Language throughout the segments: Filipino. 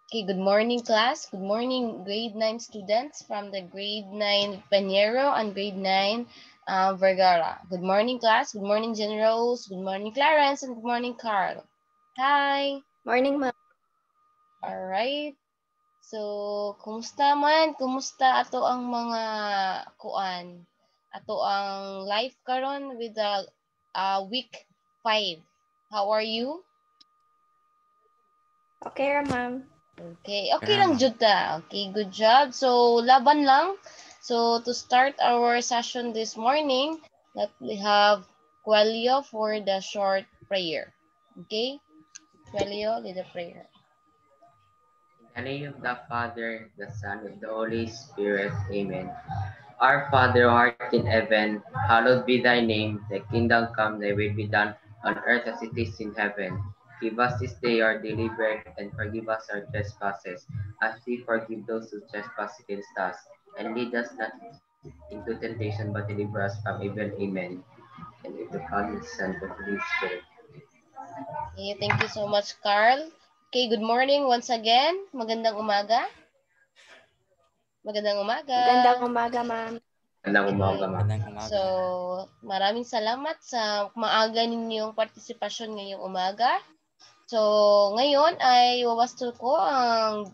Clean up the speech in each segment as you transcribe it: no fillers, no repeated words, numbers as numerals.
Okay, good morning class. Good morning grade 9 students from the grade 9 Paniero and grade 9 Vergara. Good morning class. Good morning Jen Rose. Good morning Clarence and good morning Carl. Hi. Morning, ma'am. Alright. So, kumusta man? Kumusta ato ang mga kuan? Ato ang life karon with the week 5. How are you? Okay, ma'am. Okay, okay Yeah, lang ma'am. jud ta. Okay, good job. So, laban lang. So, to start our session this morning, let we have Quelio for the short prayer. Okay? Quelio, lead the prayer. In the name of the Father, the Son, and the Holy Spirit. Amen. Our Father who art in heaven, hallowed be thy name. Thy kingdom come, thy will be done on earth as it is in heaven. Give us this day our daily bread, and forgive us our trespasses, as we forgive those who trespass against us. And lead us not into temptation, but deliver us from evil. Amen. And with the Father, the Son, and the Holy Spirit. Okay, thank you so much, Carl. Okay, good morning once again. Magandang umaga. Magandang umaga. Magandang umaga, ma'am. Magandang umaga, ma'am. Magandang umaga. So, maraming salamat sa maaga ninyong partisipasyon ngayong umaga. So, ngayon ay wawasto ko ang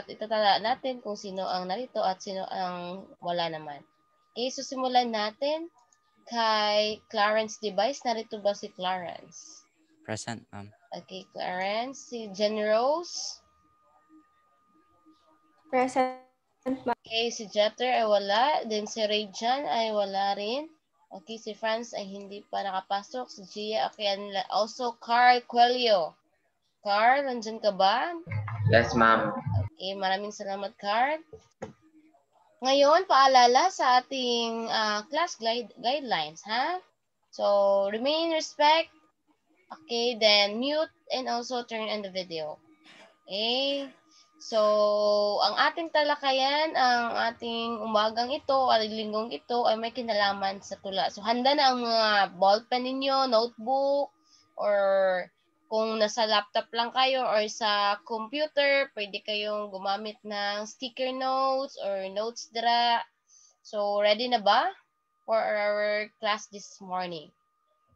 itatala natin kung sino ang narito at sino ang wala naman. Okay, so simulan natin kay Clarence Device. Narito ba si Clarence? Present, ma'am. Okay, Clarence. Si Jen Rose. Present, ma'am. Okay, si Jeter ay wala. Then si Rayjan ay wala rin. Okay, si Franz ay hindi pa nakapasok. Si Gia, okay. And also, Carl Quelio. Carl, nandyan ka ba? Yes, ma'am. Okay, maraming salamat, Carl. Ngayon, paalala sa ating class guidelines, ha? So, remain respect. Okay, then mute and also turn on the video. Okay? So, ang ating talakayan, ang ating umagang ito, o linggong ito, ay may kinalaman sa tula. So, handa na ang mga ballpen ninyo, notebook, or kung nasa laptop lang kayo or sa computer, pwede kayong gumamit ng sticker notes or notes dra. So, ready na ba for our class this morning?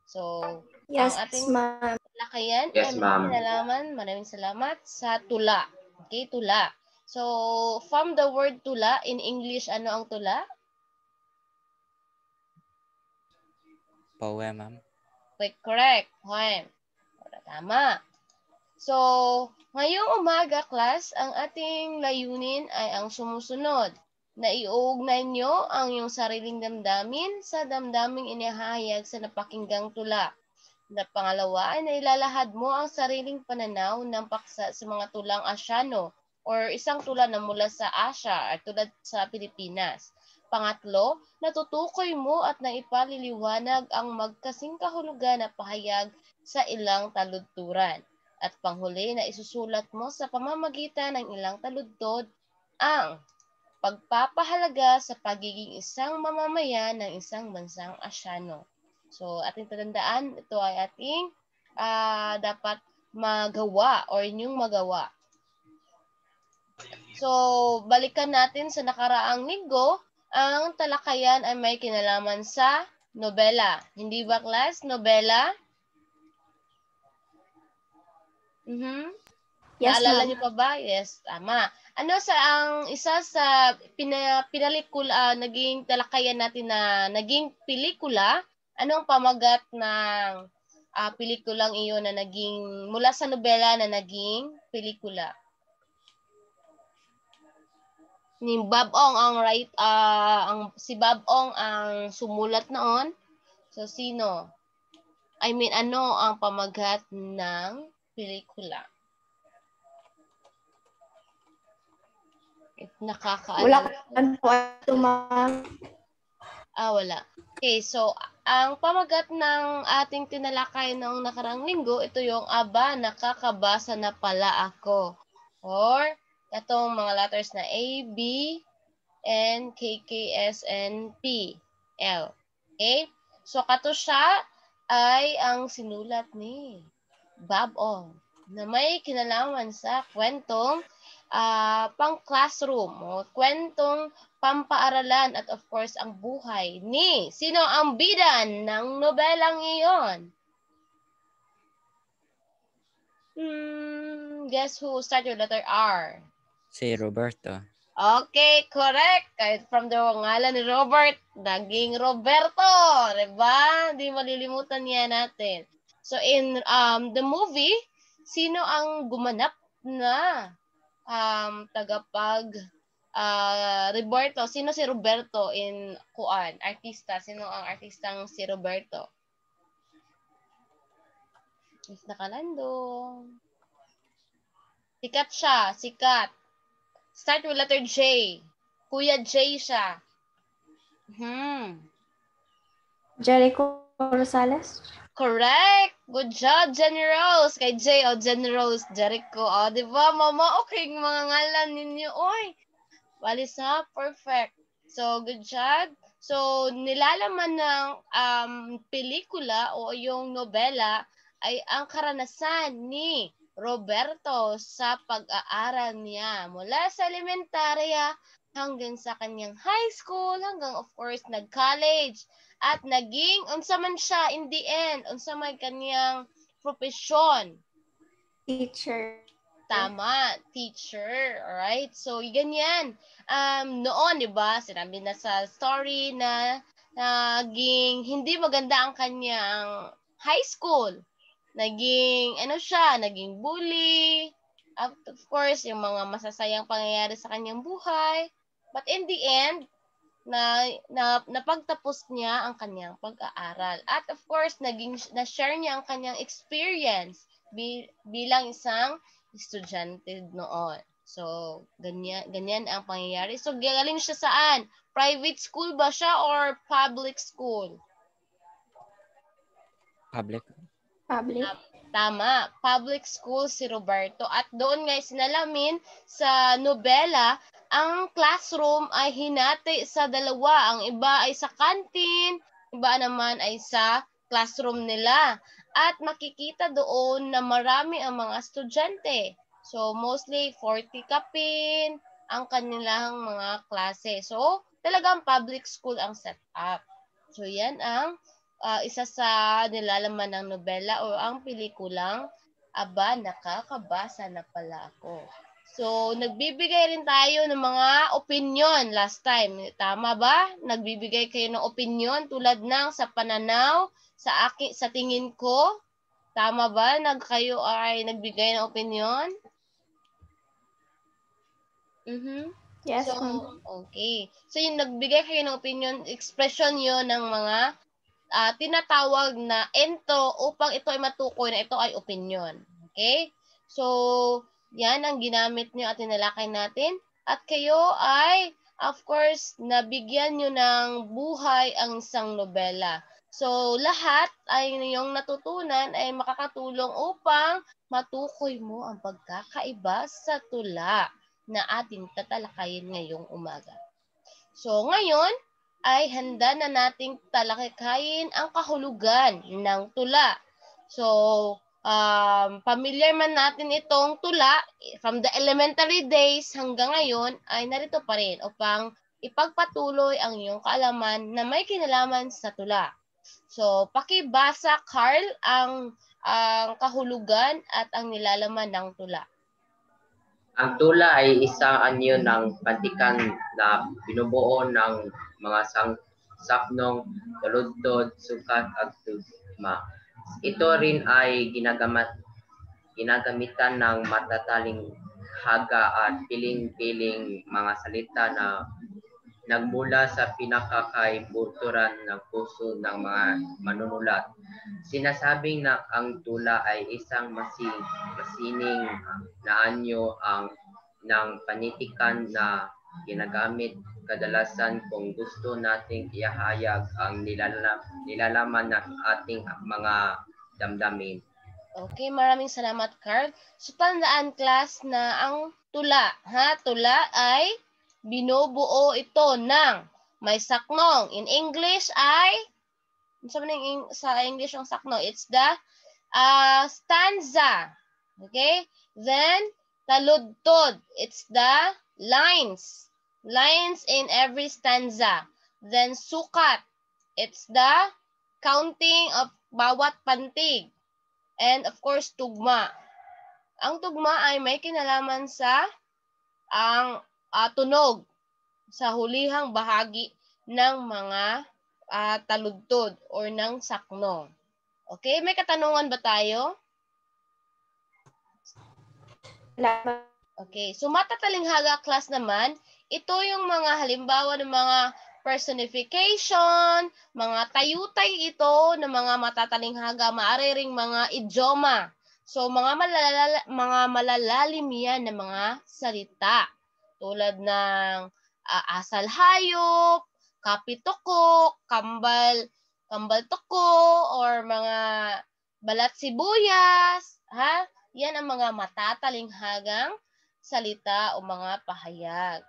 So, Yes, ang ating ma'am. talakayan Yes, ay may ma'am. kinalaman, maraming salamat, sa tula. Okay, tula. So, from the word tula, in English, ano ang tula? Poem, ma'am. Okay, correct. Poem. Tama. So, ngayong umaga, class, ang ating layunin ay ang sumusunod. Na iuugnay nyo ang iyong sariling damdamin sa damdaming inihahayag sa napakinggang tula. Na pangalawa ay nailalahad mo ang sariling pananaw ng paksa sa mga tulang Asyano or isang tula na mula sa Asya at tulad sa Pilipinas. Pangatlo, natutukoy mo at naipaliliwanag ang magkasing kahulugan na pahayag sa ilang taludturan. At panghuli na isusulat mo sa pamamagitan ng ilang taludtod ang pagpapahalaga sa pagiging isang mamamayan ng isang bansang Asyano. So, ating tatandaan, ito ay ating dapat magawa or inyong magawa. So, balikan natin sa nakaraang linggo, ang talakayan ay may kinalaman sa nobela. Hindi ba, class? Nobela? Yes, Naalala ma'am. niyo pa ba? Yes, tama. Ano sa ang isa sa pinalikula, naging talakayan natin na naging pelikula, anong pamagat ng pelikulang iyon na naging, mula sa nobela na naging pelikula? Ni Bob Ong ang si Bob Ong ang sumulat noon. So sino? I mean, ano ang pamagat ng pelikula? Wala Nakakaalala. po ito, ma'am. Wala. Okay, so ang pamagat ng ating tinalakay noong nakarang linggo, ito yung aba, nakakabasa na pala ako. Or itong mga letters na A, B, N, K, K, S, N, P, L. Okay? So kato siya ay ang sinulat ni Bob Ong na may kinalaman sa kwentong pang classroom, kwentong pampaaralan at of course ang buhay ni sino ang bida ng nobelang iyon? Guess who? Start with letter R. Si Roberto. Okay, correct. Kahit from the ngalan ni Robert, naging Roberto. Diba? Hindi malilimutan niya natin. So in the movie, sino ang gumanap na tagapag Roberto? Sino si Roberto in kuan? Artista. Sino ang artistang si Roberto? Miss Nakalandong. Sikat siya. Sikat. Start with letter J. Kuya J siya. Jericho Rosales. Correct. Good job, Jenny Rose. Kay J, Jenny Rose, Jericho. Di ba, mama? Okay, mga ngalan ninyo. Oy, balis ha. Perfect. So, good job. So, nilalaman ng pelikula o yung nobela ay ang karanasan ni Roberto sa pag-aaral niya mula sa elementarya hanggang sa kanyang high school, hanggang of course nag-college at naging unsa man siya in the end, unsa man kanyang profesyon. Teacher. Tama, teacher. Alright? So, ganyan. Noon, di ba, sinabi na sa story na naging hindi maganda ang kanyang high school. Naging, naging bully. Of course, yung mga masasayang pangyayari sa kanyang buhay. But in the end, napagtapos niya ang kanyang pag-aaral. At of course, na-share niya ang kanyang experience bilang isang estudyante noon. So, ganyan ang pangyayari. So, galing siya saan? Private school ba siya or public school? Public. Tama, public school si Roberto. At doon nga sinalamin sa nobela, ang classroom ay hinati sa dalawa. Ang iba ay sa canteen, iba naman ay sa classroom nila. At makikita doon na marami ang mga estudyante. So, mostly 40 kapin ang kanilang mga klase. So, talagang public school ang setup. So, yan ang isa sa nilalaman ng nobela o ang pelikulang Aba, nakakabasa na pala ako. So, nagbibigay rin tayo ng mga opinion last time. Tama ba? Nagbibigay kayo ng opinion tulad ng sa pananaw, sa tingin ko. Tama ba? Kayo ay nagbigay ng opinion? Yes, so, ma'am. okay. So, yung nagbigay kayo ng opinion, expression yun ng mga tinatawag na ento upang ito ay matukoy na ito ay opinion. Okay? So, yan ang ginamit nyo at tinalakay natin. At kayo ay, of course, nabigyan nyo ng buhay ang isang nobela. So, lahat ay yung natutunan ay makakatulong upang matukoy mo ang pagkakaiba sa tula na ating tatalakayin ngayong umaga. So, ngayon, ay handa na nating talakayin ang kahulugan ng tula. So, familiar man natin itong tula from the elementary days hanggang ngayon ay narito pa rin upang ipagpatuloy ang iyong kaalaman na may kinalaman sa tula. So, pakibasa, Carl, ang kahulugan at ang nilalaman ng tula. Ang tula ay isang anyo ng pantikan na binubuo ng mga sapnong taludtod, sukat at tugma. Ito rin ay ginagamitan ng matataling haga at piling-piling mga salita na nagmula sa pinakakaibuturan ng puso ng mga manunulat. Sinasabing na ang tula ay isang masining na anyo ng panitikan na ginagamit kadalasan kung gusto nating ihayag ang nilalaman ng ating mga damdamin. Okay, maraming salamat, Carl. So, tandaan, class, na ang tula, tula ay binubuo ito ng may saknong. In English ay, sa English yung sakno, it's the stanza. Okay? Then, Taludtod, it's the lines. Lines in every stanza. Then sukat, it's the counting of bawat pantig. And of course, tugma. Ang tugma ay may kinalaman sa ang tunog sa hulihang bahagi ng mga taludtod or ng sakno. Okay, may katanungan ba tayo? Okay, so matatalinghaga class naman, ito yung mga halimbawa ng mga personification, mga tayutay ito ng mga matatalinghaga, maaari ring mga idioma. So mga malalalim yan ng mga salita tulad ng asal hayop, kapitukok, kambal tuko, or mga balat sibuyas, ha? Yan ang mga matatalinghagang salita o mga pahayag.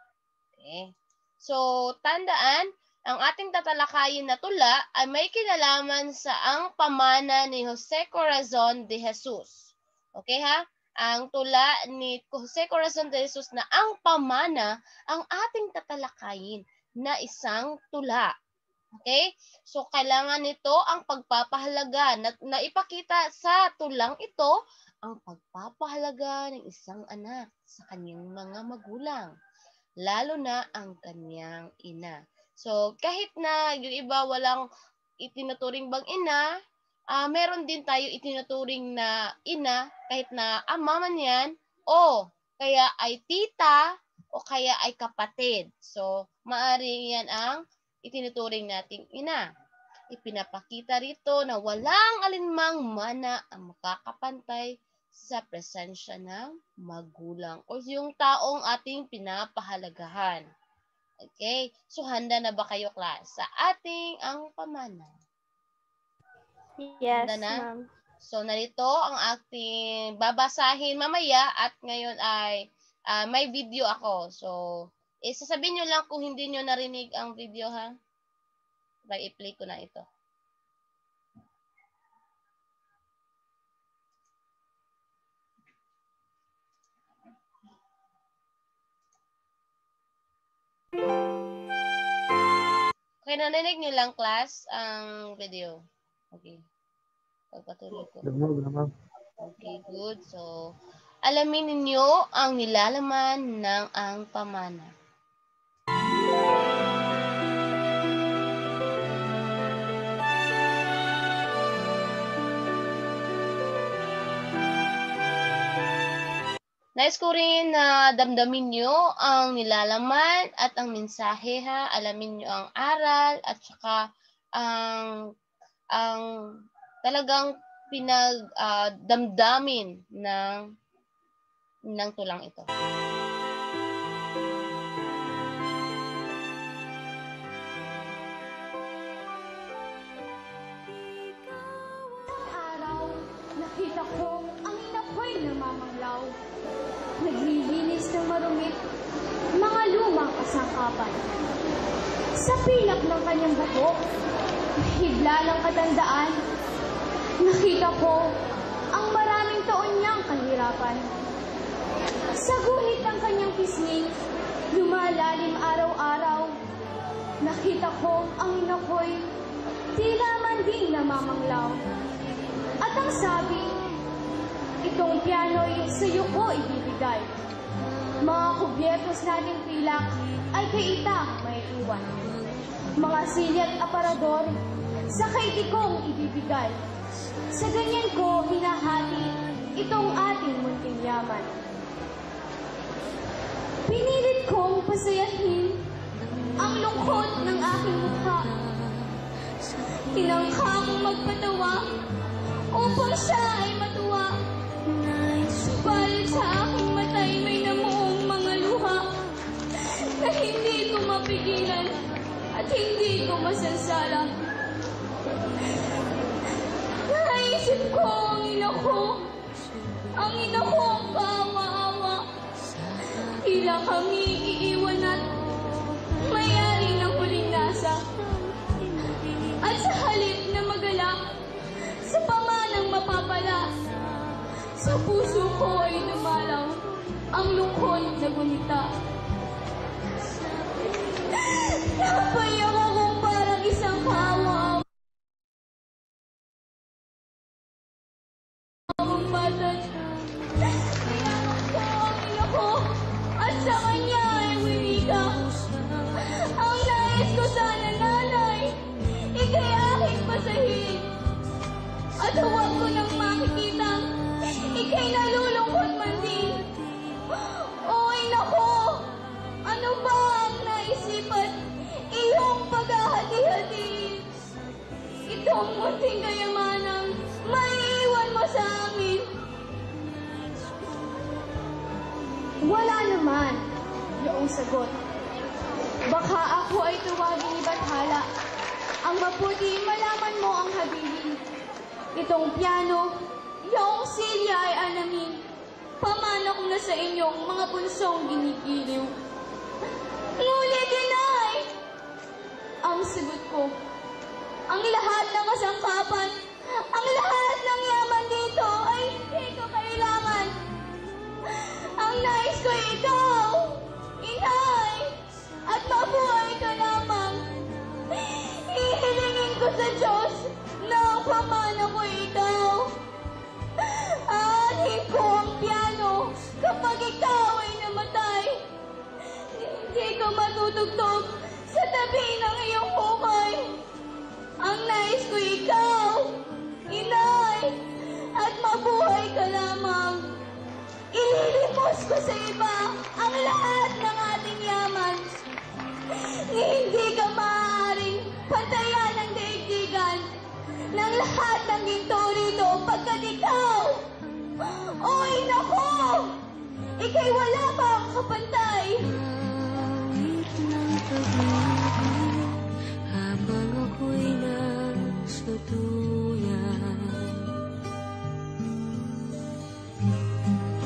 Okay. So, tandaan, ang ating tatalakayin na tula ay may kinalaman sa ang pamana ni Jose Corazon de Jesus. Okay ha? Ang tula ni Jose Corazon de Jesus na ang pamana ang ating tatalakayin na isang tula. Okay? So, kailangan nito ang pagpapahalaga na ipakita sa tulang ito ang pagpapahalaga ng isang anak sa kanyang mga magulang, lalo na ang kanyang ina. So, kahit na yung iba walang itinuturing bang ina, meron din tayo itinuturing na ina, kahit na ama man yan, o kaya ay tita, o kaya ay kapatid. So, maaari yan ang itinuturing nating ina. Ipinapakita rito na walang alinmang mana ang makakapantay sa presensya ng magulang o yung taong ating pinapahalagahan. Okay? So, handa na ba kayo, class, sa ating ang pamana? Yes, ma'am. ma'am. So, narito ang ating babasahin mamaya at ngayon ay may video ako. So, sasabihin nyo lang kung hindi nyo narinig ang video, ha? I-play ko na ito. Okay, narinig nyo lang, class, ang video. Okay. Pagpatuloy ko. Okay, good. So, alamin ninyo ang nilalaman ng ang pamana. Nais ko rin na damdamin nyo ang nilalaman at ang mensahe, ha. Alamin nyo ang aral at saka ang talagang pinagdamdamin ng tulang ito. Araw, nakita ko ang ina ko'y namamanglaw. Naglilinis ng marumit, mga lumang kasangkapan. Sa pilak ng kanyang bato, higla ng katandaan, nakita ko ang maraming taon niyang kahirapan. Sa guhit ng kanyang pisngi, lumalalim araw-araw. Nakita ko ang ina ko'y tila man din namamanglaw. At ang sabi, itong piano'y sa'yo ko ibibigay. Mga kubyertos nating pilak ay kay itang may iwan. Mga sili at aparador sa kay kong ibibigay. Sa ganyan ko hinahati itong ating munting yaman. Pinilit kong pasayahin ang lungkot ng aking mukha. Tinangka kong magpatawa upang siya ay matuwa. Subalit sa aking matay may namuong mga luha na hindi ko mapigilan at hindi ko masansala. Naisip ko ang ina ko kaawa-awa. Tila kami iiwan at mayari ng huling nasa. At sa halip na magalak, sa pamanang mapapala, sa puso ko ay lumalaw ang lungkot na gunita. Napayak akong parang isang hawa. Ang bata siya. Kailangan ko ang ina ko at sa kanya ay winiga. Ang nais ko sana, nanay, ikay aking pasahin. At huwag ko nang makikitang ikay nalulungkot man din. Oy, nako! Ano ba ang naisipan iyong paghahati-hatiin? Itong munting kayamanang maiiwan mo sa amin. Wala naman yung sagot. Baka ako ay tuwagin ni Bathala. Ang mabuti, malaman mo ang habilin. Itong piano, yung silya ay alamin. Pamana ko na sa inyong mga punsong ginikiliw. Ngunit inay, ang sagot ko, ang lahat ng kasangkapan, ang lahat ng yaman dito ay hindi ko kailangan. Ang nais ko ikaw, inay, at mabuhay ka lamang. Ihilingin ko sa Diyos na ang pamana ko ikaw. Aanhin ko ang piano kapag ikaw ay namatay. Hindi ko matutugtog sa tabi ng iyong hukay. Ang nais ko ikaw, inay, at mabuhay ka lamang. Ililimos ko sa iba ang lahat ng ating yaman. Hindi ka maaaring pantayan ng daigdigan ng lahat ng ginto rito pagkat ikaw, oy nako, ikay wala pa ang kapantay. Habang ako'y nasa duyan,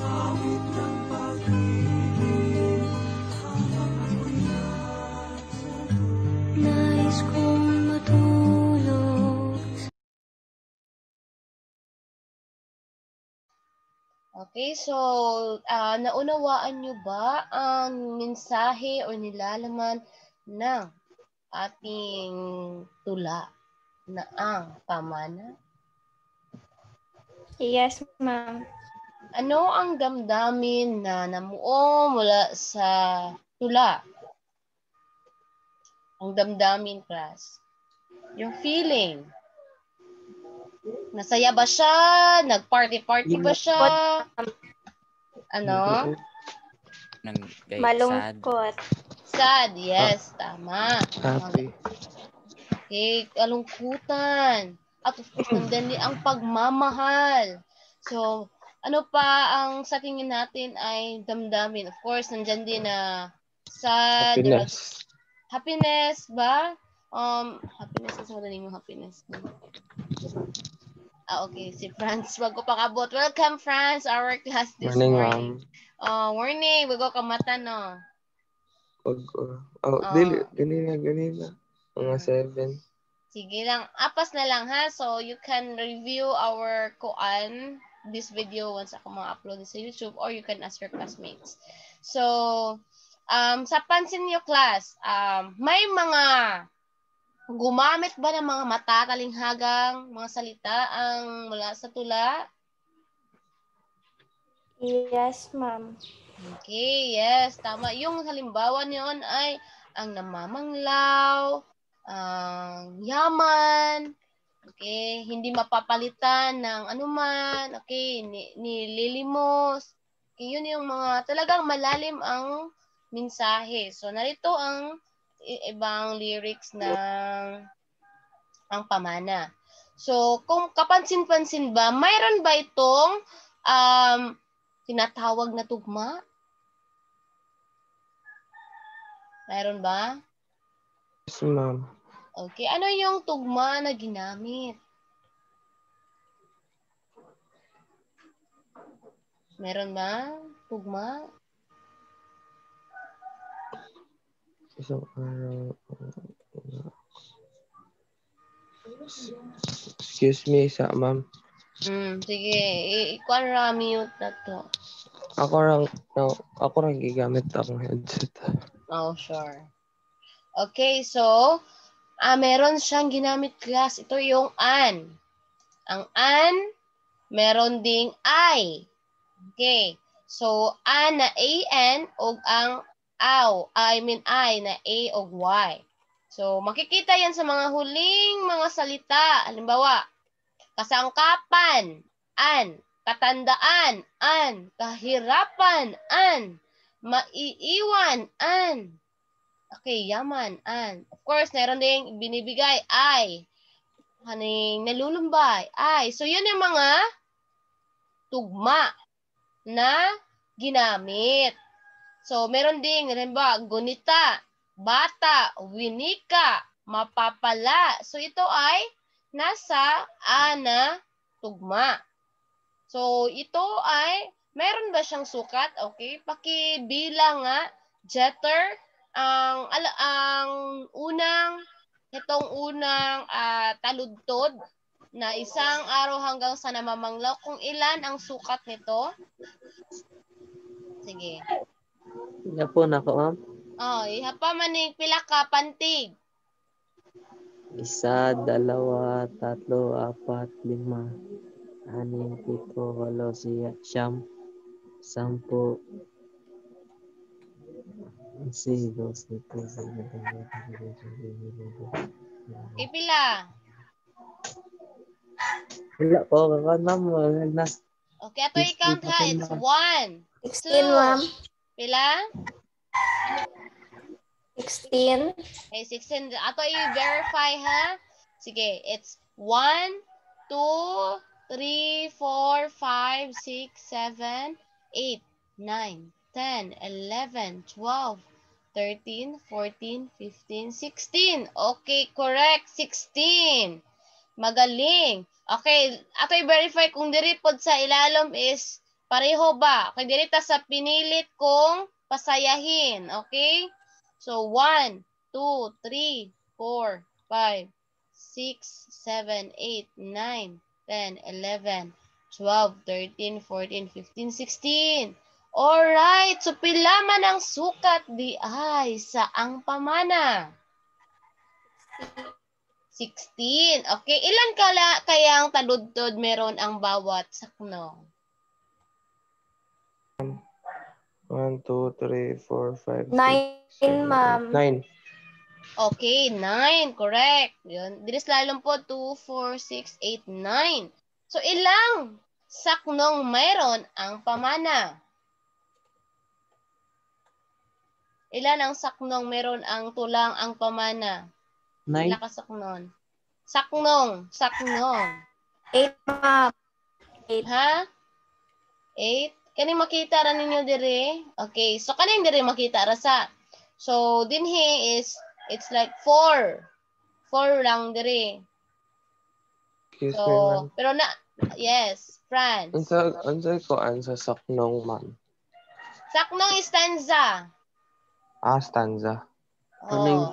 awit ng pag-ibig. Habang ako'y nais kong matulog. Okay, so naunawaan nyo ba ang mensahe o nilalaman ng ating tula na ang pamana? Yes, ma'am. Ano ang damdamin na namuo mula sa tula? Ang damdamin, class. Yung feeling. Nasaya ba siya? Nag-party-party ba siya? Ano? Sad. Malungkot. Sad, yes. Tama. Happy. Okay, kalungkutan. At of course, nandun din ang pagmamahal. So, ano pa ang sa tingin natin ay damdamin? Of course, nandyan din na sad. Happiness. Happiness ba? Happiness. Kasi madaling yung happiness. Okay. Si Franz, bago pakabot. Welcome, Franz, our class this Morning, morning. ma'am. Morning. Bago ka mata, no? Ganina. Mga 7. Sige lang. Apas na lang, ha? So, you can review our this video once ako ma-upload sa YouTube, or you can ask your classmates. So, sa pansin niyo, class, may mga gumamit ba ng mga matatalinghagang mga salita ang mula sa tula? Yes, ma'am. Okay, yes, tama. Yung halimbawa niyon ay ang namamanglaw, ang yaman, okay, hindi mapapalitan ng anuman, okay, nililimos. Okay, yun yung mga talagang malalim ang mensahe. So, narito ang ibang lyrics ng ang pamana. So, kung kapansin-pansin ba, mayroon ba itong tinatawag na tugma? Mayroon ba? Yes, ma'am. Okay, ano yung tugma na ginamit? Meron ba? Tugma? Isang araw. Excuse me, ma'am. Sige, ikuan ra mute na to. Ako lang gigamit akong headset. Oh, sure. Okay, so, meron siyang ginamit class. Ito yung an. Ang an, meron ding I. Okay. So, an na an o ang I na A o Y. So, makikita yan sa mga huling mga salita. Halimbawa, kasangkapan, an. Katandaan, an. Kahirapan, an. Maiiwan, an. Okay, yaman, an. Of course, meron ding binibigay, I. Haning nalulumbay, I. So, yun yung mga tugma na ginamit. So, meron ding, halimbawa, gunita, bata, winika, mapapala. So, ito ay nasa ana tugma. So, ito ay, meron ba siyang sukat? Okay, pakibilang nga, Jeter, itong unang taludtod na isang araw hanggang sa namamanglaw, kung ilan ang sukat nito? Sige. Hindi po na ako, ma'am. Oh, ihapa maning pila ka pantig. 1, 2, 3, 4, 5, 6, 7, 8, 9, 10, 11, 12, 13, 14, 15, 16. Ipila. Wala po, ma'am. Okay, ato i-count ha. It's 1, 16, ma'am. 2. Pila? 16. Okay, 16. Ato i-verify ha. Sige, it's 1, 2, 3, 4, 5, 6, 7, 8, 9, 10, 11, 12, 13, 14, 15, 16. Okay, correct. 16. Magaling. Okay, ato i-verify kung diri pod sa ilalom is pareho ba? Okay, diri ta sa pinilit kong pasayahin. Okay? So, 1, 2, 3, 4, 5, 6, 7, 8, 9, 10, 11, 12, 13, 14, 15, 16. Alright, so pila man ang sukat di ay sa ang pamana? 16. Okay, ilan kaya ang taludtod meron ang bawat sakno? 1, 2, 3, 4, 5, 6, 9, ma'am. 9. Okay, 9. Correct. Yun. Diris lalong po, 2, 4, 6, 8, 9. So, ilang saknong mayroon ang pamana? Ilan ang saknong meron ang tulang ang pamana? 9. Ilan ka saknon? Saknong. 8, ma'am. 8. Ha? 8? Kaning makita ra ninyo dire? Okay, so kaning dire makita ra sa. So, dinhi is, it's like 4. 4 lang dire. Excuse me, So, ma'am. pero yes, France. Unsay ko sa saknong, ma'am? Saknong stanza. Stanza. Oh,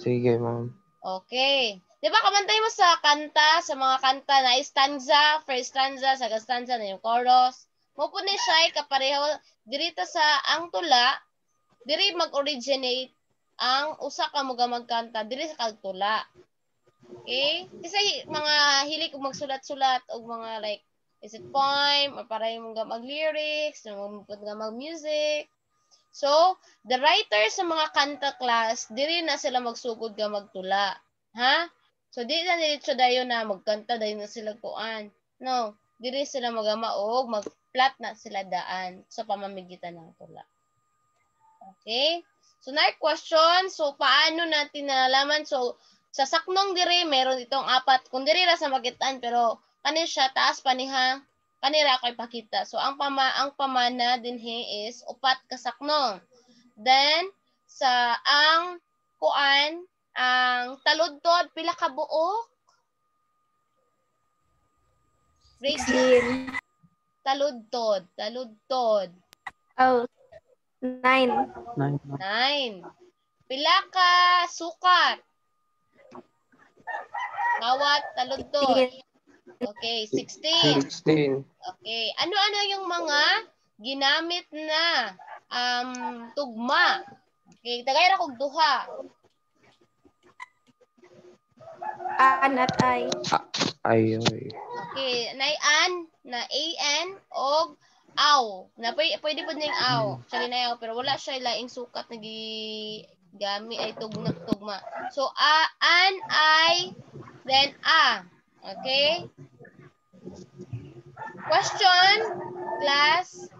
Sige, ma'am. okay. Di ba kamantay mo sa kanta, sa mga kanta na stanza, first stanza, second stanza, na yung chorus. Mo po ni siya kapareho dirita sa ang tula, diri mag-originate ang usa ka mga magkanta diri sa kagtula. Okay? Kasi mga hilig kong magsulat-sulat o mga like, is it poem, or para yung mag-lyrics, mag-music. So, the writer sa mga kanta class, diri na sila magsugod ka magtula. Ha? So, di na diretso dayon na magkanta, dayon na sila kuan. No, diri sila magamaog, mag-plot na sila daan sa pamamagitan ng tula. Okay? So, next question. So, paano natin nalalaman? So, sa saknong diri, meron itong 4. Kung diri ra sa magitan, pero kanin siya, taas pa niha, kanira ako ipakita. So, ang pamana dinhi is 4 ka saknong. Then, sa ang kuan, ang taludtod, pila ka buok? 16. Taludtod. Oh, 9. 9. Pila ka sukat? Bawat taludtod. 16. Okay, 16. 16. Okay. Ano-ano yung mga ginamit na tugma. Okay, tagay ra kog duha. An at ay. Ayoy. Okay, nay-an, na an, og aw. Na pwede po ning aw. Actually na aw, pero wala siya laing sukat na gami ay tugma. So, an, ay, then a. Okay? Question, class?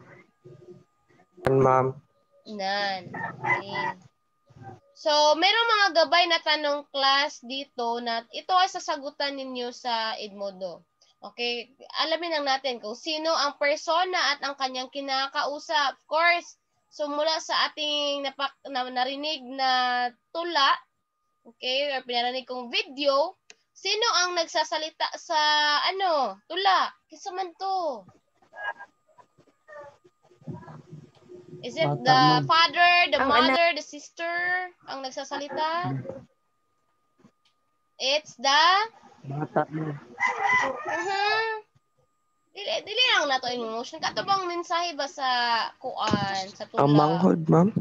Ma'am. None. Okay. So, merong mga gabay na tanong class dito na ito ay sasagutan ninyo sa Edmodo. Okay, alamin lang natin kung sino ang persona at ang kanyang kinakausap. Of course, so mula sa ating narinig na tula, okay, or pinarinig kong video, sino ang nagsasalita sa tula? Kisa man to? Is it the father, the Ang mother, the sister ang nagsasalita? It's the Bata mo. Dili lang nato emotion. Katubang mensahe ba sa kuan, sa tula? Ang manghod, ma'am.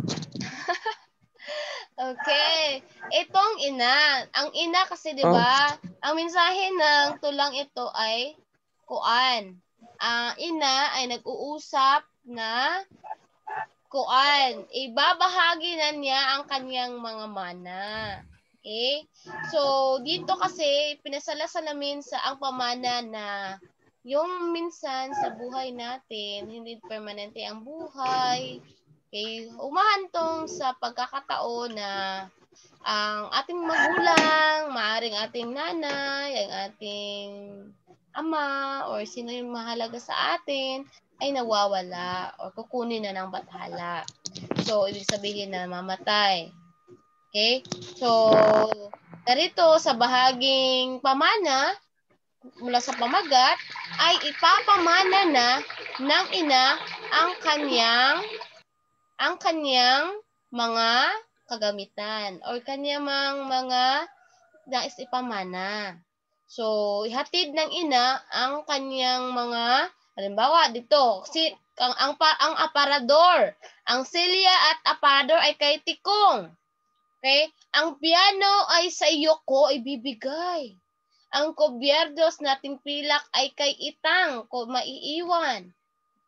Okay. Itong ina. Ang ina kasi, di ba, ang mensahe ng tulang ito ay kuan. Ang ina ay nag-uusap na kuan. Ibabahagi na niya ang kanyang mga mana. Okay? So, dito kasi, pinasalasan namin sa ang pamana na yung minsan sa buhay natin, hindi permanente ang buhay. Okay? Umahantong sa pagkakataon na ang ating magulang, maaring ating nanay, ang ating ama, or sino yung mahalaga sa atin, ay nawawala or kukunin na ng bathala. So, ibig sabihin na mamatay. Okay? So, narito sa bahaging pamana, mula sa pamagat, ay ipapamana na ng ina ang kanyang mga kagamitan or kanyang mga nais ipamana. So, ihatid ng ina ang kanyang mga, halimbawa dito, ang aparador, ang silya at aparador ay kay Tikong. Okay? Ang piano ay sa iyo ko ibibigay. Ang kubyerdos nating pilak ay kay Itang ko maiiwan.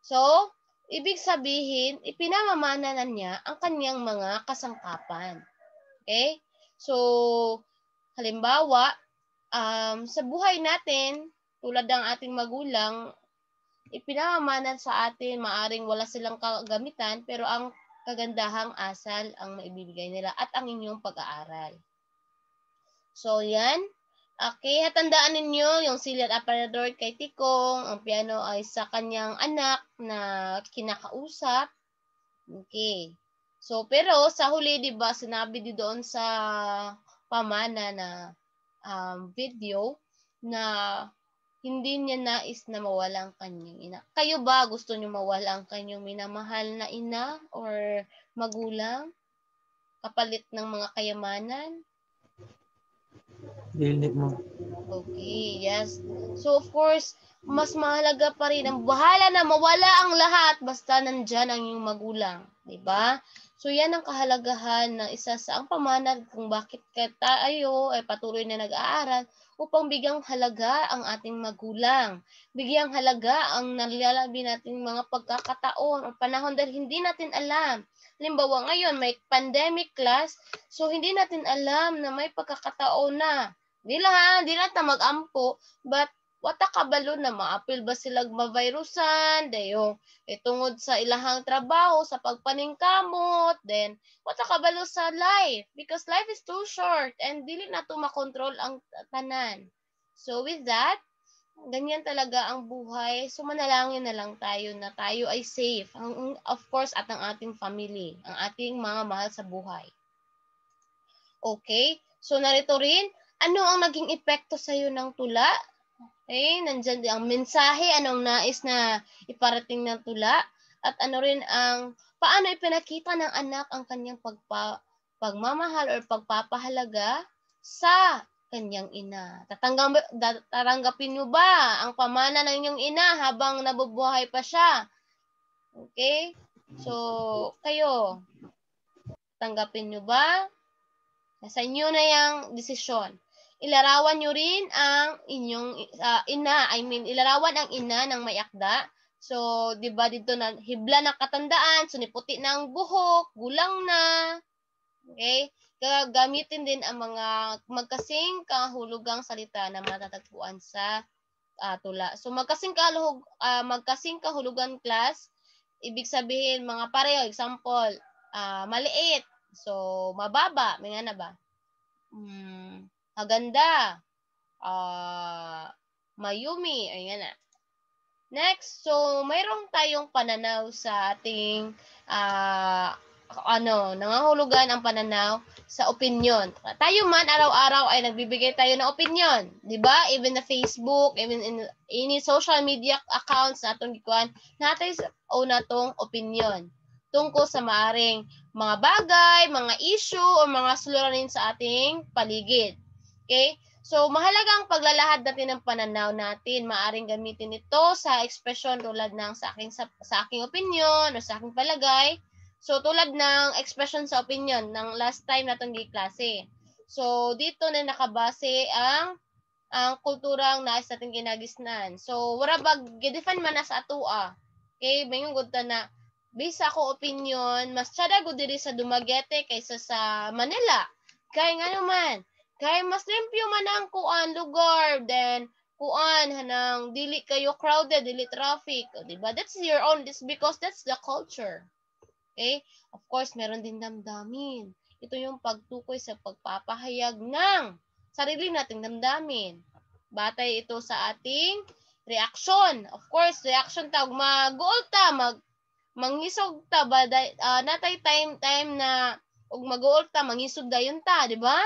So, ibig sabihin, ipinamamana na niya ang kanyang mga kasangkapan. Okay? So, halimbawa, sa buhay natin, tulad ng ating magulang, ipinamamana sa atin, maaring wala silang kagamitan, pero ang kagandahang asal ang maibibigay nila at ang inyong pag-aaral. So, yan. Okay, hatandaan ninyo yung silya at aparador kay Tikong, ang piano ay sa kanyang anak na kinakausap. Okay. So, pero sa huli, di ba, sinabi di doon sa pamana na video na hindi niya nais na mawala ang kanyang ina. Kayo ba gusto niyo mawala ang kanyang minamahal na ina or magulang kapalit ng mga kayamanan? Dili mo. Okay, yes. So, of course, mas mahalaga pa rin ang bahala na mawala ang lahat basta nandyan ang iyong magulang. Diba? So, yan ang kahalagahan na isa sa ang pamana kung bakit tayo ay patuloy na nag-aaral upang bigyang halaga ang ating magulang. Bigyang halaga ang nalalabi nating mga pagkakataon o panahon dahil hindi natin alam. Halimbawa, ngayon may pandemic class, so hindi natin alam na may pagkakataon na. Di lang ta mag-ampo, but wata kabalo na maapil ba sila mavirusan, dayo tungod sa ilahang trabaho, sa pagpaningkamot, then wata kabalo sa life, because life is too short, and dili na to makontrol ang tanan. So with that, ganyan talaga ang buhay, so manalangin na lang tayo na tayo ay safe, of course, at ang ating family, ang ating mga mahal sa buhay. Okay, so narito rin, ano ang naging epekto sa iyo ng tula? Okay, nandyan din ang mensahe, anong nais na iparating ng tula, at ano rin ang paano ipinakita ng anak ang kanyang pagmamahal or pagpapahalaga sa kanyang ina. Tatanggapin mo ba ang pamana ng inyong ina habang nabubuhay pa siya? Okay? So, kayo, tanggapin nyo ba? Nasa inyo na yung desisyon. Ilarawan nyo rin ang inyong ilarawan ang ina ng may akda. So, di ba dito na hibla ng katandaan, so niputi na ang buhok, gulang na. Okay? Gagamitin din ang mga magkasing kahulugang salita na matatagpuan sa tula. So, magkasing kahulugan class, ibig sabihin mga pareho. Example, maliit. So, mababa. May nga na ba? Maganda. Mayumi. Ayan na. Next, so mayroong tayong pananaw sa ating nangangahulugan ang pananaw sa opinion. Tayo man araw-araw ay nagbibigay tayo ng opinion, 'di ba? Even na Facebook, even in any social media accounts natong gikuan, natay o natong opinion tungkol sa maaring mga bagay, mga issue o mga suliranin sa ating paligid. Okay? So, mahalaga ang paglalahad natin ng pananaw natin. Maaring gamitin ito sa ekspresyon tulad ng sa aking opinion o sa aking palagay. So, tulad ng expression sa opinion ng last time natong giklase. So, dito na nakabase ang kulturang nais natin ginagisnan. So, wala ba, gidefine man na sa atua. Okay, mayroong gud na, based ako opinion, mas tsada gud diri sa Dumaguete kaysa sa Manila. Kaya nga naman, kaya mas limpyo man ang lugar, then hanang dili kayo crowded, dili traffic, di ba? That's your own, this because that's the culture. Okay? Of course, meron din damdamin. Ito yung pagtukoy sa pagpapahayag ng sarili nating damdamin. Batay ito sa ating reaction. Of course, reaction tawag mag-goal ta, mangisog ta ba natay time na ug mag-goal ta mangisog dayon ta, di ba?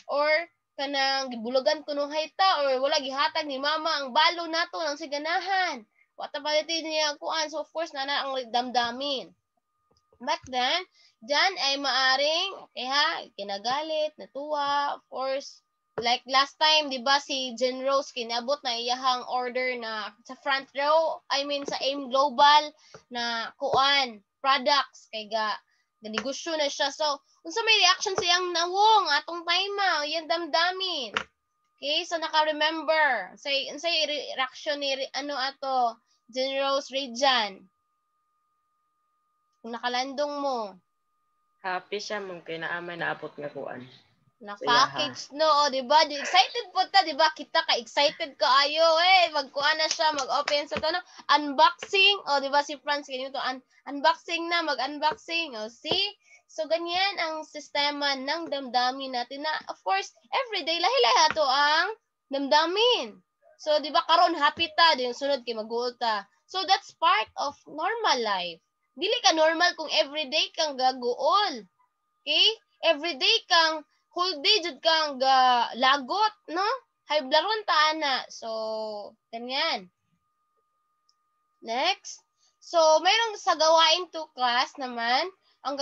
Or kanang gibulugan kuno hayta or wala gihatag ni mama ang balo nato ng siganahan. Wata palitin niya kuan, so of course nana ang damdamin. But then, dyan ay maaring, kinagalit, natuwa, of course. Like last time, di ba, si Jen Rose kinabot na iyahang order na sa front row, sa AIM Global na kuan, products, kay negosyo na siya. So, unsa may reaction siyang nawong, atong time yan damdamin. Okay, so naka-remember. Say reaction ni, Jen Rose Rejan. Kung nakalandong mo. Happy siya mong kinaaman naabot nga kuan. Na-package no, di ba? Excited po ta, di ba? Kita ka excited kaayo magkuan na siya, mag-open sa unboxing. O di ba si Franz ganito unboxing na, mag-unboxing. O see? So ganyan ang sistema ng damdamin natin na of course, everyday lahi-lahi ato ang damdamin. So di ba karon happy ta, di yung sunod kay mag-uul ta. So that's part of normal life. Dili ka normal kung everyday kang gaguol. Okay? Everyday kang whole day jud kang lagot, no? Hayblaron ta ana. So, ganyan. Next. So, mayroong sa gawain 2 class naman. Ang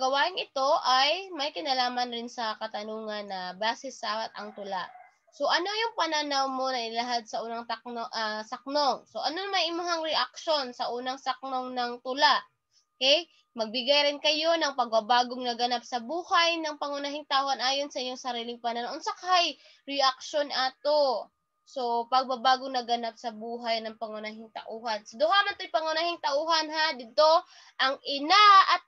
gawain ito ay may kinalaman rin sa katanungan na base sa ang tula. So, ano yung pananaw mo na ilahad sa unang saknong? So, ano may imong reaction sa unang saknong ng tula? Okay? Magbigay rin kayo ng pagbabagong naganap sa buhay ng pangunahing tawhan ayon sa inyong sariling pananaw. Unsa kay reaction ato? So, pagbabagong naganap sa buhay ng pangunahing tauhan. So, duha man to'y pangunahing tauhan dito ang ina at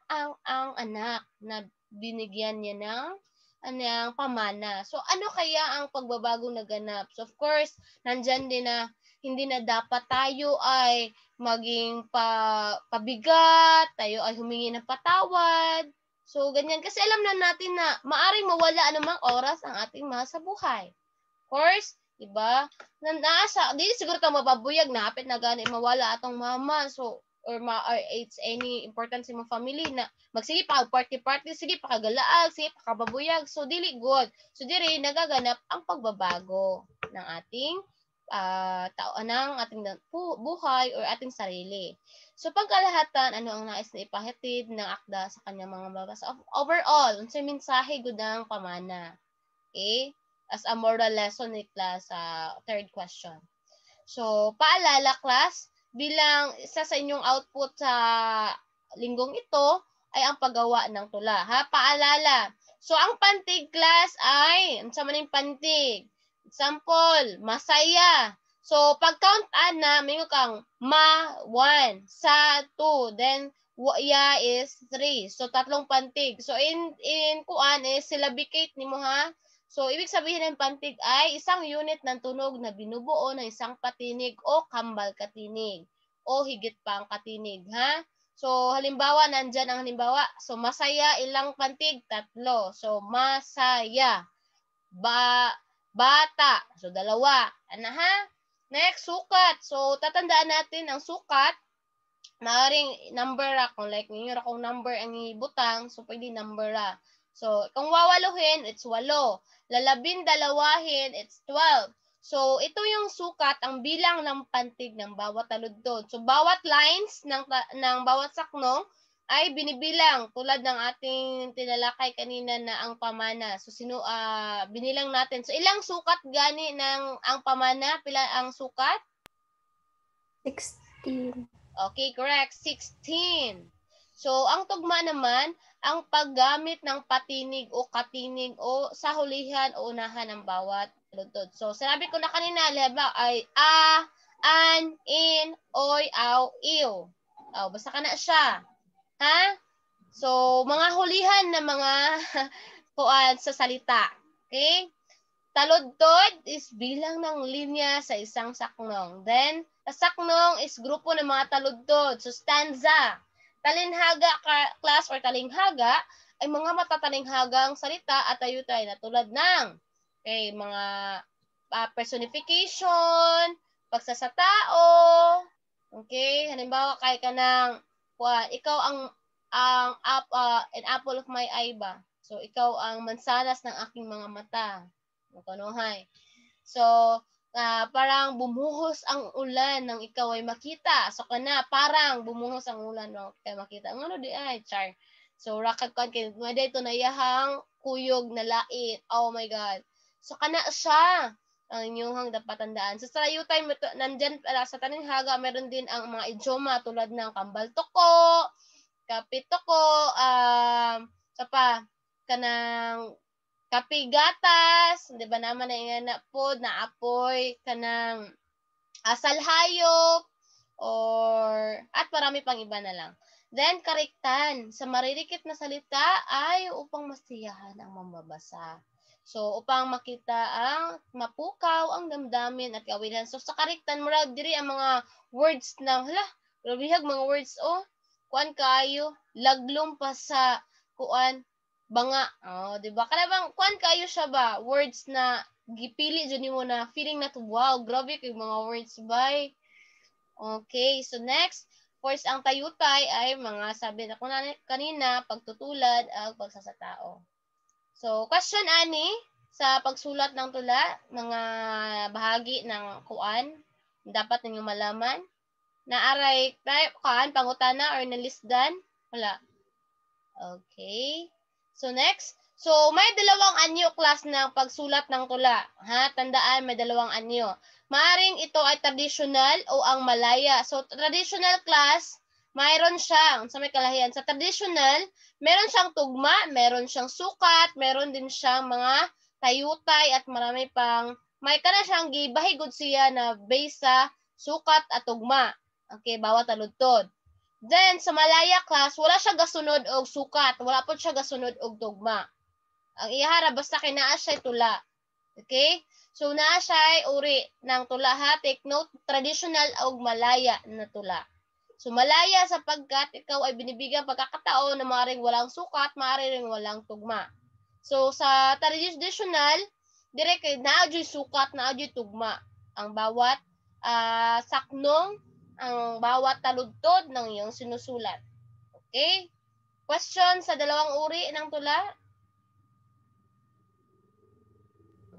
ang anak na binigyan niya ng pamana. So, ano kaya ang pagbabagong naganap? So, of course, nandyan din na hindi na dapat tayo ay maging pabigat, tayo ay humingi ng patawad. So, ganyan. Kasi alam na natin na maaring mawala anumang oras ang ating mahal sa buhay. Of course, diba? Di siguro ka mababuyag na hapit na gani mawala atong mama. So, or it's any importance sa mga family na magsige pa party, sige pa kagalaag, sige pa kababuyag. So, dili good. So, diri nagaganap ang pagbabago ng ating ng ating buhay or ating sarili. So, pagkalahatan, ano ang nais na ipahatid ng akda sa kanyang mga mabasa? Overall, unsay mensahe gud ang pamana? Okay? As a moral lesson ni class sa third question. So, paalala class, bilang isa sa inyong output sa linggong ito ay ang paggawa ng tula. Ha? Paalala. So, ang pantig class ay, ano sa maning pantig? Example, masaya. So, pag-count ana, may kang ma, 1, sa, 2, then ya is 3. So, tatlong pantig. So, in kuan is syllabicate nimo ha. So, ibig sabihin ng pantig ay isang unit ng tunog na binubuo ng isang patinig o kambal katinig o higit pa ang katinig, ha? So, halimbawa, nandyan ang halimbawa. So, masaya, ilang pantig? 3. So, masaya. Bata. So, 2. Ano ha? Next, sukat. So, tatandaan natin ang sukat. Maaring number ra. Kung like, ngayon akong number ang ibutang, so, pwede number ra. So, kung wawaluhin, it's 8. Lalabindalawahin, it's 12. So, ito yung sukat, ang bilang ng pantig ng bawat taludtod. So, bawat lines ng bawat saknong ay binibilang tulad ng ating tinalakay kanina na ang pamana. So, binilang natin. So, ilang sukat gani ng ang pamana? Pila ang sukat? 16. Okay, correct. 16. So, ang tugma naman, ang paggamit ng patinig o katinig o sa hulihan o unahan ng bawat taludtod. So, sinabi ko na kanina, halimbawa ay a, an, in, oy, aw, iw. Oh, basta ka na siya. Ha? So, mga hulihan na mga kuan sa salita. Okay? Taludtod is bilang ng linya sa isang saknong. Then, saknong is grupo ng mga taludtod. So, stanza. Talinhaga class or talinghaga ay mga matatalinghagang salita at ayutay na tulad ng mga personification, pagsasatao, okay? Halimbawa, kay ka ng, ikaw ang an apple of my eye ba? So, ikaw ang mansanas ng aking mga mata. Kanuhay. So, parang bumuhos ang ulan nang ikaw ay makita. So, kana, parang bumuhos ang ulan nang ikaw ay makita. Ang ano di ay, char. So, rakag kan, kada ito na yahang kuyog na lait. Oh my God. So, kana siya ang inyong dapat tandaan. So, sa layutay, nandyan, sa talinghaga, meron din ang mga idioma tulad ng kambal toko, kapit toko, sa pa, kanang kapigatas, di ba naman na po na apoy kanang asal hayop or at marami pang iba na lang. Then kariktan, sa maririkit na salita ay upang masiyahan ang mamabasa. So upang makita ang mapukaw ang damdamin at kawilan. So sa kariktan mura diri ang mga words ng grabihag mga words kuan kayo laglom pa sa kuan banga. Oh, di ba? Kana bang kuan kayo siya ba? Words na gipili jud nimo na feeling na to wow, grabe kay mga words bay. Okay, so next, first ang tayutay ay mga sabi na ko na kanina, pagtutulad at pagsasatao. So, question ani sa pagsulat ng tula, mga bahagi ng kuan dapat ninyong malaman. Naaray pangutana or nalisdan? Wala. Okay. So next, so may dalawang anyo class ng pagsulat ng tula. Ha, tandaan may dalawang anyo. Maaring ito ay traditional o ang malaya. So traditional class, mayroon siyang sa may kalahian. Sa traditional, meron siyang tugma, meron siyang sukat, meron din siyang mga tayutay at marami pang may kana siyang gibahigod siya na base sa sukat at tugma. Okay, bawat taludtod. Then, sa malaya class, wala siya gasunod og sukat. Wala po siya gasunod og tugma. Ang ihara, basta kinaa siya tula. Okay? So, naa siya uri ng tula ha. Take note, traditional og malaya na tula. So, malaya sapagkat ikaw ay binibigyan pagkakataon na maaaring walang sukat, maaaring walang tugma. So, sa traditional, direct naadyo'y sukat, naadyo'y tugma. Ang bawat saknong ang bawat taludtod ng iyong sinusulat. Okay? Question sa dalawang uri ng tula?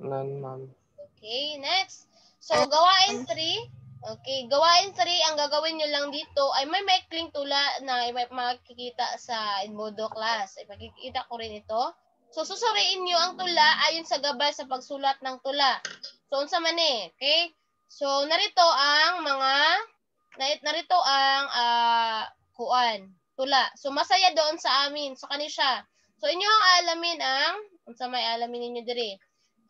None, ma'am. Okay, next. So, gawain 3. Okay, gawain 3, ang gagawin nyo lang dito ay may maikling tula na may makikita sa Edmodo class. Ipakikita ko rin ito. So, susuriin nyo ang tula ayon sa gabay sa pagsulat ng tula. So, unsa man okay? So, narito ang mga narito ang tula. So masaya doon sa amin. So kani siya. So inyo ang alamin ang unsa may alamin ninyo diri.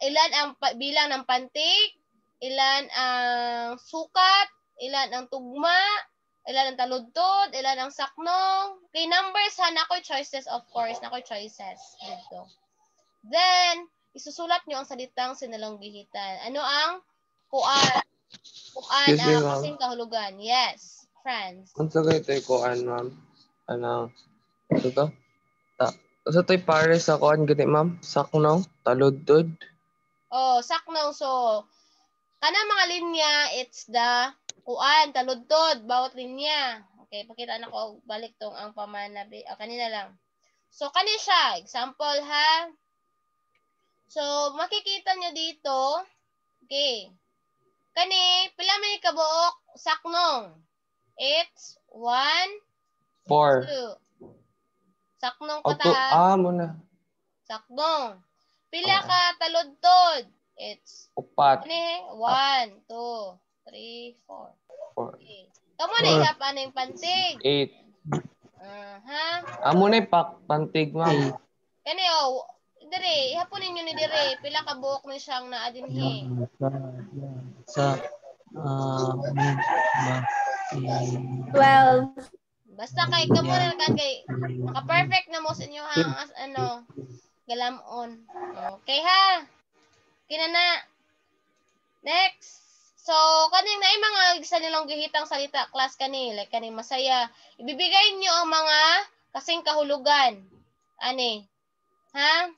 Ilan ang bilang ng pantig, ilan ang sukat, ilan ang tugma, ilan ang taludtod, ilan ang saknong. Okay, numbers ha, nakoy choices of course, nakoy choices dito. Then isusulat nyo ang salitang sinalanggihitan. Ano ang kuan? Kuan Excuse me, ma'am. kasing kahulugan. Yes, friends. Unsa kay tay kuan, ma'am? Ano? Ito to? Sa tay pare sa kuan gani, ma'am? Saknong, taludtod. Oh, saknong. So, kana mga linya, it's the kuan, taludtod, bawat linya. Okay, pakita na ko balik tong ang pamana. Kanina lang. So, kani siya. Example ha. So, makikita nyo dito. Okay. Kani, pila may kabuok saknong. It's 1, 4. 2. Saknong Auto, katahan. muna. Saknong. Pila ka taludtod. It's Upat. kani, 1, 2, 3, 4. 4. Okay. Kamo na ihap ano yung pantig. 8. Ha? Amo na pantig, ma'am. Kani dire, ihapon ninyo ni dire. Pila ka buok ni siyang naadinhi. Sa 12. Basta kay kamo na kan kay maka-perfect na mo sa inyo hang galamon. Okay ha? Kinana. Next. So, kaning naay mga isa nilang gihitang salita class kani, like kani masaya. Ibibigay niyo ang mga kasing kahulugan. Ani? Ha?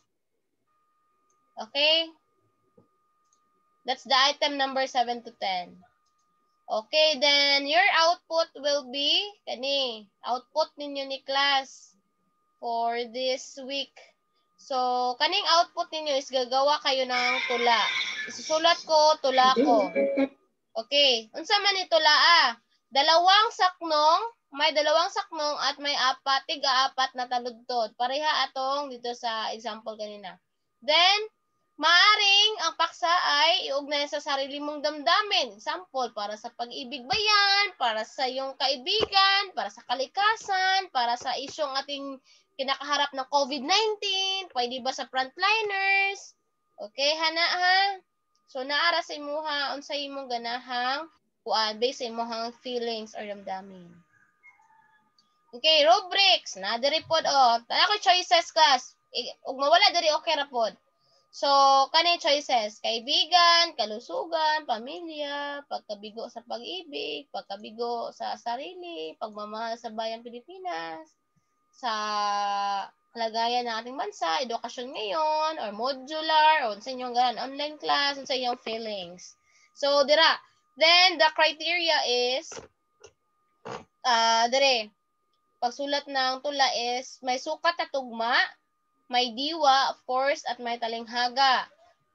Okay? That's the item number 7 to 10. Okay, then your output will be kani, output ninyo ni class for this week. So, kaning output ninyo is gagawa kayo ng tula. Isusulat ko, tula ko. Okay. Unsa man ni tula dalawang saknong, may dalawang saknong at may tiga-apat na taludtod. Pareha atong dito sa example kanina. Then, maaring ang paksa ay iugnay sa sarili mong damdamin. Example, para sa pag-ibig ba yan? Para sa iyong kaibigan? Para sa kalikasan? Para sa isyong ating kinakaharap ng COVID-19? Pwede ba sa frontliners? Okay, hana ha? So, naara sa imuha, unsa imong ganahang based sa imuhang feelings or damdamin. Okay, rubrics. Na, diri pod, Tana ko choices, class. Ug mawala diri, okay ra pod. So, kani choices, kaibigan, kalusugan, pamilya, pagkabigo sa pag-ibig, pagkabigo sa sarili, pagmamahal sa bayang Pilipinas, sa kalagayan ng ating bansa, edukasyon ngayon, or modular, o sa inyong online class, sa inyong feelings. So, dira. Then, the criteria is, dire, pagsulat ng tula is, may sukat at tugma, may diwa, of course, at may talinghaga.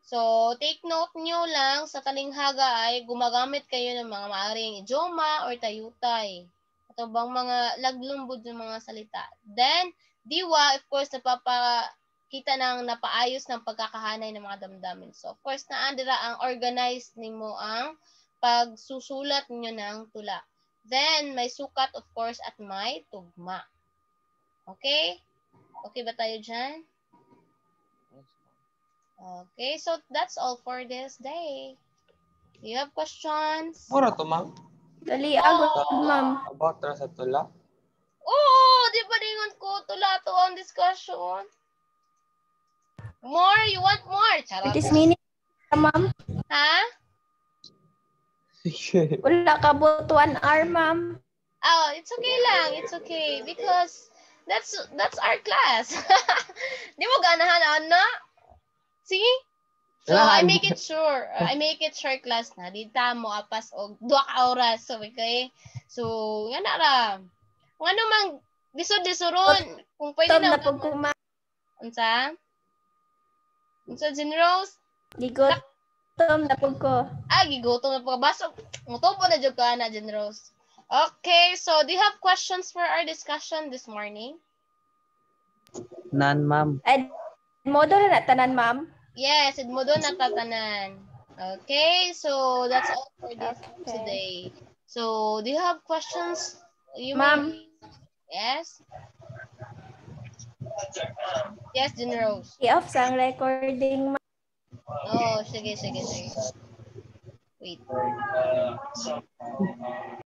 So, take note nyo lang, sa talinghaga ay gumagamit kayo ng mga maaring idioma or tayutay. Ito bang mga laglumbod ng mga salita. Then, diwa, of course, napapakita ng napaayos ng pagkakahanay ng mga damdamin. So, of course, naandira ang organized nimo ang pagsusulat nyo ng tula. Then, may sukat, of course, at may tugma. Okay? Okay ba tayo dyan? Okay, so that's all for this day. Do you have questions? Mura to, ma'am. Dali agad, ma'am. About ra sa tula. Oo, di ba ringon ko tula to ang discussion? More? You want more? Charot. 30 minutes, ma'am. Ha? Wala ka but 1 hour, ma'am. Oh, it's okay lang. It's okay. Because that's our class. Di mo ganahan, ano? See? So, I make it sure. I make it short class na. Dita mo apas og 2 ka oras. So, okay? So, yan na ra. Kung ano mang disod-disuron. Kung pwede na. Unsa? Unsa, Jen Rose? Gigotom na pug ko. Gigotom na pug. Baso, mutopo na dyan ka na, Jen Rose. Okay, so do you have questions for our discussion this morning? None, ma'am. Modo na tanan, ma'am. Yes, mo doon natatanan. Okay, so that's all for this today. So, do you have questions? Ma'am. Yes? Yes, Jen Rose. I-off sang recording, ma'am. Oh, sige. Wait.